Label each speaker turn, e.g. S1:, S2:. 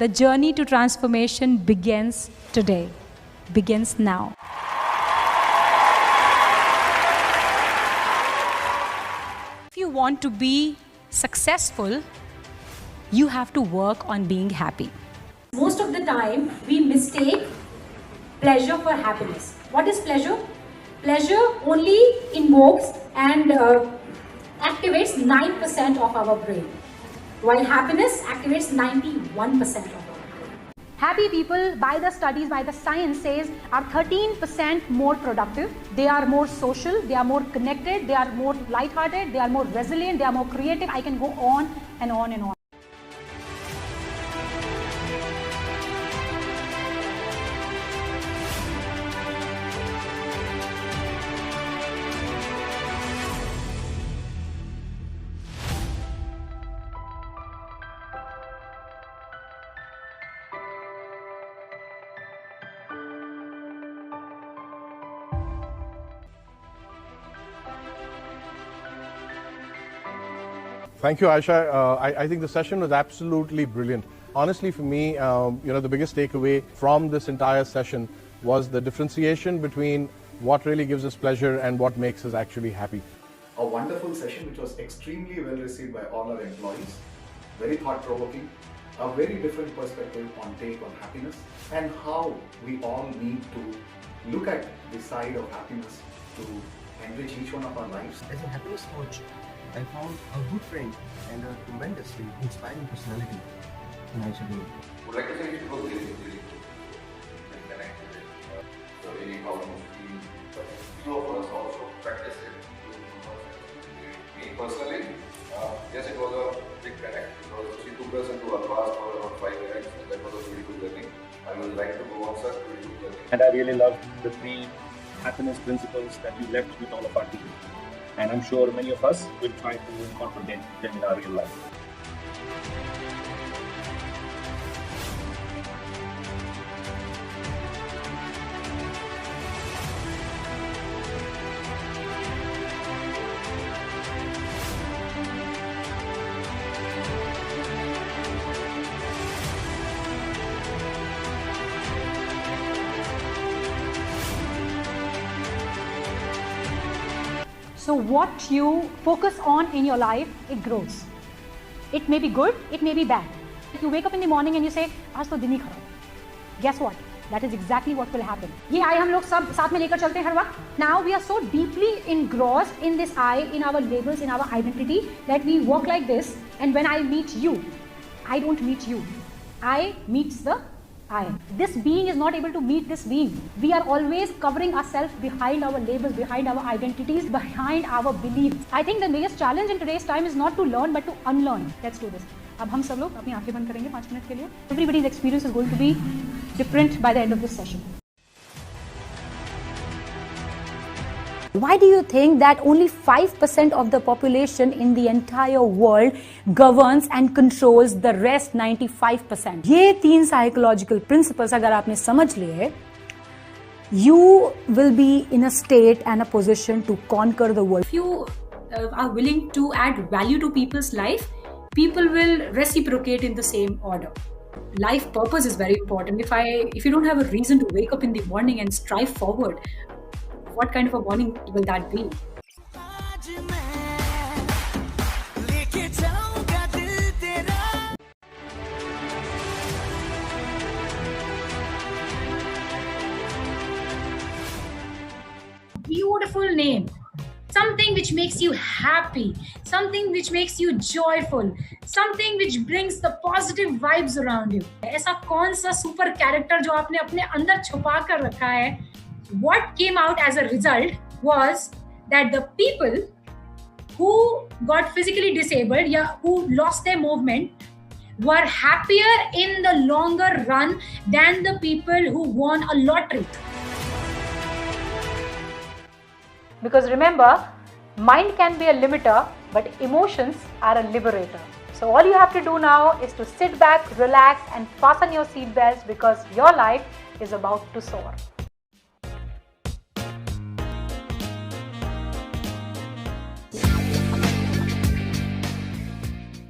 S1: The journey to transformation begins today, begins now. If you want to be successful, you have to work on being happy.
S2: Most of the time, we mistake pleasure for happiness. What is pleasure? Pleasure only invokes and activates 9% of our brain, while happiness activates 91% of our brain.
S1: Happy people, by the studies, by the science, says are 13% more productive. They are more social, they are more connected, they are more lighthearted, they are more resilient, they are more creative. I can go on and on and on.
S3: Thank you, Aisha. I think the session was absolutely brilliant. Honestly, for me, the biggest takeaway from this entire session was the differentiation between what really gives us pleasure and what makes us actually happy.
S4: A wonderful session which was extremely well received by all our employees, very thought-provoking, a very different perspective on take on happiness and how we all need to look at the side of happiness to enrich each one of our lives.
S5: As a happiness coach, I found a good friend and a tremendously inspiring personality in Aisha Ghani.
S6: I would like to say it was really good and connected. So really problem few of us also practice it. Me personally, yes, it was a big connect because she took us into a class for around 5 minutes and that was a really good learning. I would like to go on such really good learning.
S7: And I really loved the 3 happiness principles that you left with all of our team. And I'm sure many of us will try to incorporate them in our real life.
S1: So what you focus on in your life, it grows. It may be good, it may be bad. If you wake up in the morning and you say, आज तो दिन ही खराब. Guess what? That is exactly what will happen. ये I हम लोग सब साथ में लेकर चलते हैं हर वक्त. Now we are so deeply engrossed in this I, in our labels, in our identity that we walk like this. And when I meet you, I don't meet you. I meets the I. This being is not able to meet this being. We are always covering ourselves behind our labels, behind our identities, behind our beliefs. I think the biggest challenge in today's time is not to learn but to unlearn. Let's do this. अब हम सब लोग अपनी आंखें बंद करेंगे 5 minute के लिए. Everybody's experience is going to be different by the end of this session. Why do you think that only 5% of the population in the entire world governs and controls the rest 95%? ये 3 psychological principles अगर आपने समझ लिए, you will be in a state and a position to conquer the world. If you are willing to add value to people's life, people will reciprocate in the same order. Life purpose is very important. If you don't have a reason to wake up in the morning and strive forward, what kind of a morning will that be? Beautiful name. Something which makes you happy, something which makes you joyful, something which brings the positive vibes around you. ऐसा कौन सा super character जो आपने अपने अंदर छुपा कर रखा है? What came out as a result was that the people who got physically disabled, who lost their movement, were happier in the longer run than the people who won a lottery. Because remember, mind can be a limiter, but emotions are a liberator. So all you have to do now is to sit back, relax, and fasten your seatbelts because your life is about to soar.